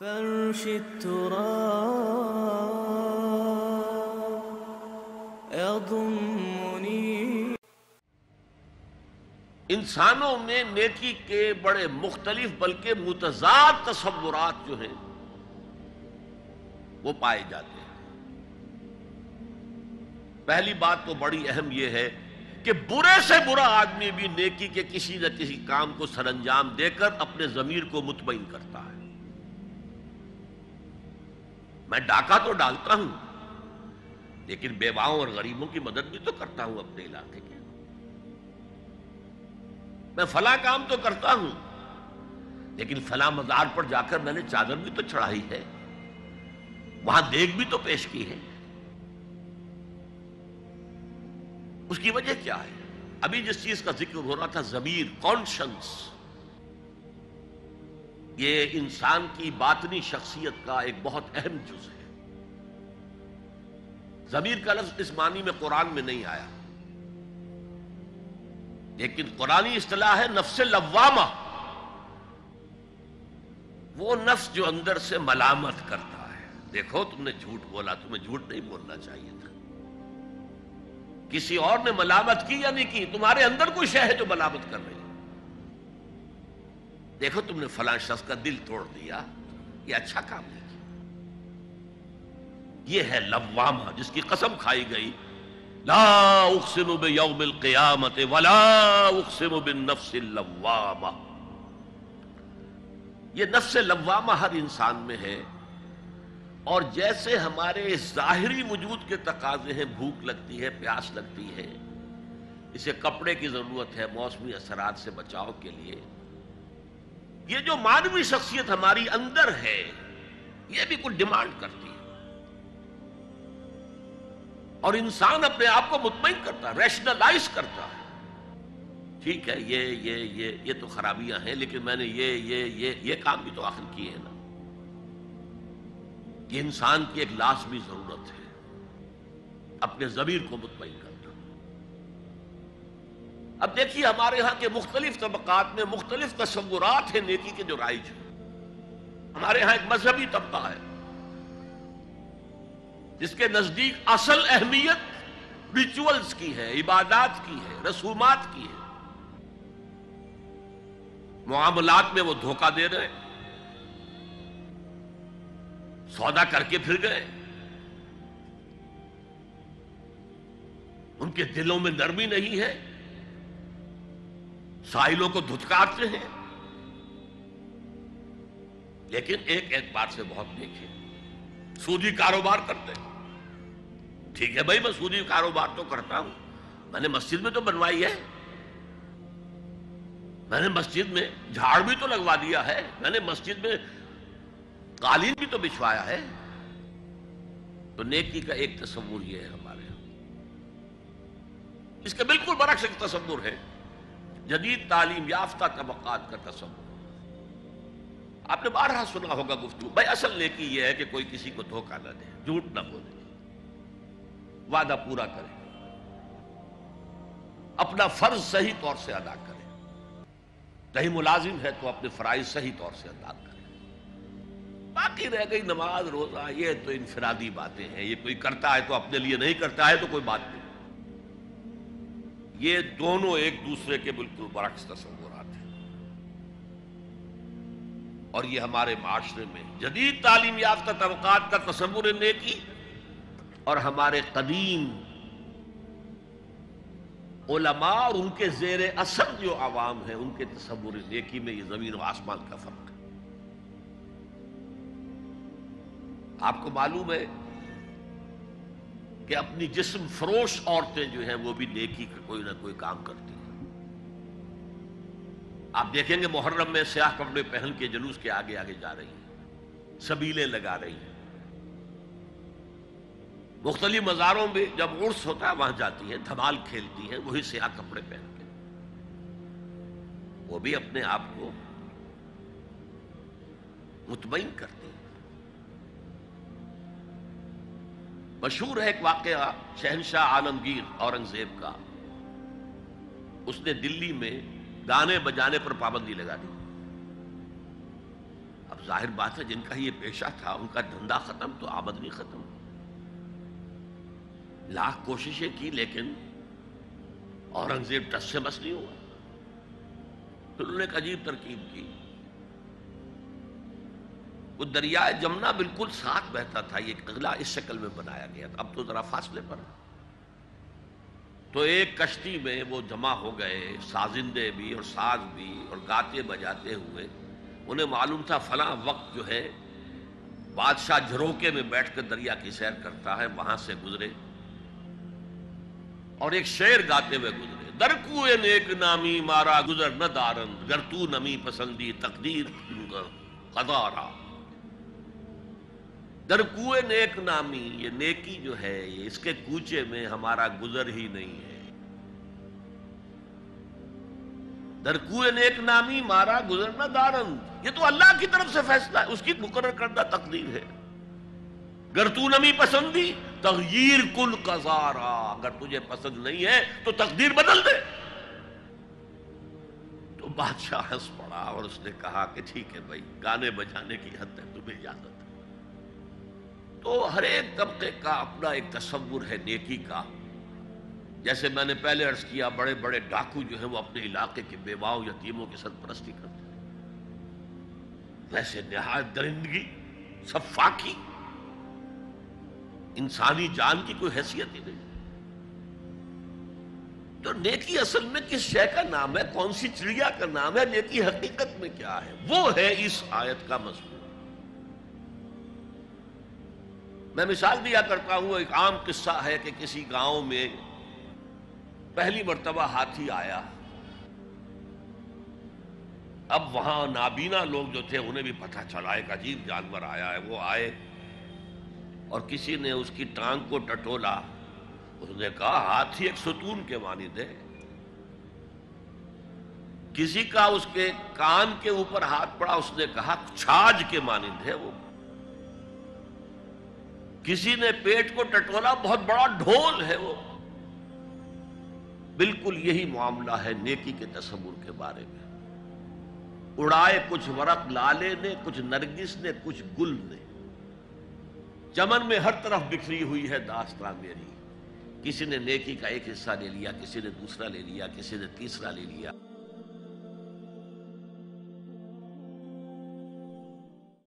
فرش التراب يضمني۔ انسانوں میں نیکی کے بڑے مختلف بلکہ متضاد تصورات جو ہیں وہ پائے جاتے ہیں۔ پہلی بات تو بڑی اہم یہ ہے کہ برے سے برا آدمی بھی نیکی کے کسی نہ کسی کام کو سر انجام دے کر اپنے ضمیر کو مطمئن کرتا ہے۔ میں ڈاکہ تو ڈالتا ہوں لیکن بیواؤں اور غریبوں کی مدد بھی تو کرتا ہوں اپنے علاقے کے۔ میں فلاں کام تو کرتا ہوں لیکن فلاں مزار پر جا کر میں نے چادر بھی تو چڑھائی ہے، وہاں دیگ بھی تو پیش کی ہے۔ اس کی وجہ کیا ہے؟ ابھی جس چیز کا ذکر ہو رہا تھا، ضمیر، کانشنس، یہ انسان کی باطنی شخصیت کا ایک بہت اہم جز ہے۔ ضمیر کا لفظ اس معنی میں قرآن میں نہیں آیا، لیکن قرآنی اصطلاح ہے نفس لوامہ، وہ نفس جو اندر سے ملامت کرتا ہے۔ دیکھو تم نے جھوٹ بولا، تمہیں جھوٹ نہیں بولنا چاہیے تھا۔ کسی اور نے ملامت کی یا نہیں کی، تمہارے اندر کوئی شے ہے جو ملامت کر رہی ہے۔ دیکھو تم نے فلاں شخص کا دل توڑ دیا، یہ اچھا کام نہیں کیا۔ یہ ہے لوامہ جس کی قسم کھائی گئی، لا اقسم بیوم القیامت ولا اقسم بالنفس اللوامہ۔ یہ نفس لوامہ ہر انسان میں ہے، اور جیسے ہمارے ظاہری وجود کے تقاضے ہیں، بھوک لگتی ہے، پیاس لگتی ہے، اسے کپڑے کی ضرورت ہے موسمی اثرات سے بچاؤ کے لیے، یہ جو مانوی شخصیت ہماری اندر ہے یہ بھی کچھ ڈیمانڈ کرتی ہے، اور انسان اپنے آپ کو مطمئن کرتا ہے، ریشنلائز کرتا ہے۔ ٹھیک ہے، یہ تو خرابیاں ہیں، لیکن میں نے یہ کام بھی تو آخر کیے ہیں نا۔ یہ انسان کی ایک لازمی ضرورت ہے، اپنے ضمیر کو مطمئن کرنا۔ اب دیکھیے ہمارے ہاں کے مختلف طبقات میں مختلف تصورات ہیں نیکی کے جو رائج ہیں۔ ہمارے ہاں ایک مذہبی طبقہ ہے جس کے نزدیک اصل اہمیت ریچولز کی ہے، عبادات کی ہے، رسومات کی ہے۔ معاملات میں وہ دھوکہ دے رہے، سودا کر کے پھر گئے، ان کے دلوں میں نرمی نہیں ہے، سائلوں کو دھتکارتے ہیں۔ لیکن ایک اعتبار سے بہت دیکھے، سودی کاروبار کرتے ہیں۔ ٹھیک ہے بھائی، میں سودی کاروبار تو کرتا ہوں، میں نے مسجد میں تو بنوائی ہے، میں نے مسجد میں جھاڑ بھی تو لگوا دیا ہے، میں نے مسجد میں قالین بھی تو بچھوایا ہے۔ تو نیکی کا ایک تصور یہ ہے ہمارے یہاں۔ اس کے بالکل برعکس ایک تصور ہے جدید تعلیم یافتہ طبقات کا تصور۔ آپ نے بارہا سنا ہوگا گفتگو، بھائی اصل نیکی یہ ہے کہ کوئی کسی کو دھوکہ نہ دے، جھوٹ نہ بولے، وعدہ پورا کرے، اپنا فرض صحیح طور سے ادا کرے، کہیں ملازم ہے تو اپنے فرائض صحیح طور سے ادا کرے۔ باقی رہ گئی نماز روزہ، یہ تو انفرادی باتیں ہیں، یہ کوئی کرتا ہے تو اپنے لیے، نہیں کرتا ہے تو کوئی بات نہیں۔ یہ دونوں ایک دوسرے کے بالکل برعکس تصورات ہیں، اور یہ ہمارے معاشرے میں جدید تعلیم یافتہ طبقات کا تصور نیکی اور ہمارے قدیم علماء اور ان کے زیر اثر جو عوام ہیں ان کے تصور نیکی میں یہ زمین و آسمان کا فرق ہے۔ آپ کو معلوم ہے کہ اپنی جسم فروش عورتیں جو ہیں وہ بھی نیکی کا کوئی نہ کوئی کام کرتی ہیں۔ آپ دیکھیں گے محرم میں سیاہ کپڑے پہن کے جلوس کے آگے آگے جا رہی ہیں، سبیلیں لگا رہی ہیں، مختلف مزاروں میں جب عرس ہوتا ہے وہاں جاتی ہیں، دھمال کھیلتی ہیں، وہی سیاہ کپڑے پہن کے، وہ بھی اپنے آپ کو مطمئن کرتی ہیں۔ مشہور ہے ایک واقعہ شہنشاہ عالمگیر اورنگزیب کا، اس نے دلی میں گانے بجانے پر پابندی لگا دی۔ اب اب ظاہر بات ہے جن کا یہ پیشہ تھا ان کا دھندا ختم تو آمدنی ختم. لاکھ کوششیں کی لیکن اورنگزیب ٹس سے بس نہیں ہوا. پھر انہوں نے ایک عجیب ترکیب کی. وہ دریائے جمنا بالکل ساتھ بہتا تھا، یہ قلعہ اس شکل میں بنایا گیا تھا، اب تو ذرا فاصلے پر. تو ایک کشتی میں وہ جمع ہو گئے، سازندے بھی اور ساز بھی اور گاتے بجاتے ہوئے. انہیں معلوم تھا فلاں وقت جو ہے بادشاہ جھروکے میں بیٹھ کر دریا کی سیر کرتا ہے، وہاں سے گزرے اور ایک شعر گاتے ہوئے گزرے. در کوئے نیک نامی مارا گزر نہ دارند، گر تو نمی پسندی تقدیر قضا را. در کوئے نیک نامی، یہ نیکی جو ہے یہ اس کے کوچے میں ہمارا گزر ہی نہیں ہے. در کوئے نیک نامی مارا گزر نہ دارند، یہ تو اللہ کی طرف سے فیصلہ ہے، اس کی مقرر کردہ تقدیر ہے. گر تو نمی پسندی تغییر کل قضا را، اگر تجھے پسند نہیں ہے تو تقدیر بدل دے. تو بادشاہ ہنس پڑا اور اس نے کہا کہ ٹھیک ہے بھائی، گانے بجانے کی حد تک تمہیں اجازت ہے. تو ہر ایک طبقے کا اپنا ایک تصور ہے نیکی کا. جیسے میں نے پہلے عرض کیا بڑے بڑے ڈاکو جو ہیں وہ اپنے علاقے کے بیواؤں یتیموں کی سرپرستی کرتے ہیں، ویسے نہایت درندگی، سفاکی، انسانی جان کی کوئی حیثیت ہی نہیں. تو نیکی اصل میں کس شے کا نام ہے، کون سی چڑیا کا نام ہے، نیکی حقیقت میں کیا ہے، وہ ہے اس آیت کا مضمون. میں مثال دیا کرتا ہوں، ایک عام قصہ ہے کہ کسی گاؤں میں پہلی مرتبہ ہاتھی آیا. اب وہاں نابینا لوگ جو تھے انہیں بھی پتہ چلا ایک عجیب جانور آیا ہے. وہ آئے اور کسی نے اس کی ٹانگ کو ٹٹولا. اس نے کہا ہاتھی ایک ستون کے مانند ہے. کسی کا اس کے کان کے اوپر ہاتھ پڑا، اس نے کہا چھاج کے مانند ہے وہ. کسی نے پیٹ کو ٹٹولا، بہت بڑا ڈھول ہے وہ. بالکل یہی معاملہ ہے نیکی کے تصور کے بارے میں. اڑائے کچھ ورق لالے نے، کچھ نرگس نے، کچھ گل نے، چمن میں ہر طرف بکھری ہوئی ہے داستان میری. کسی نے نیکی کا ایک حصہ لے لیا، کسی نے دوسرا لے لیا، کسی نے تیسرا لے لیا.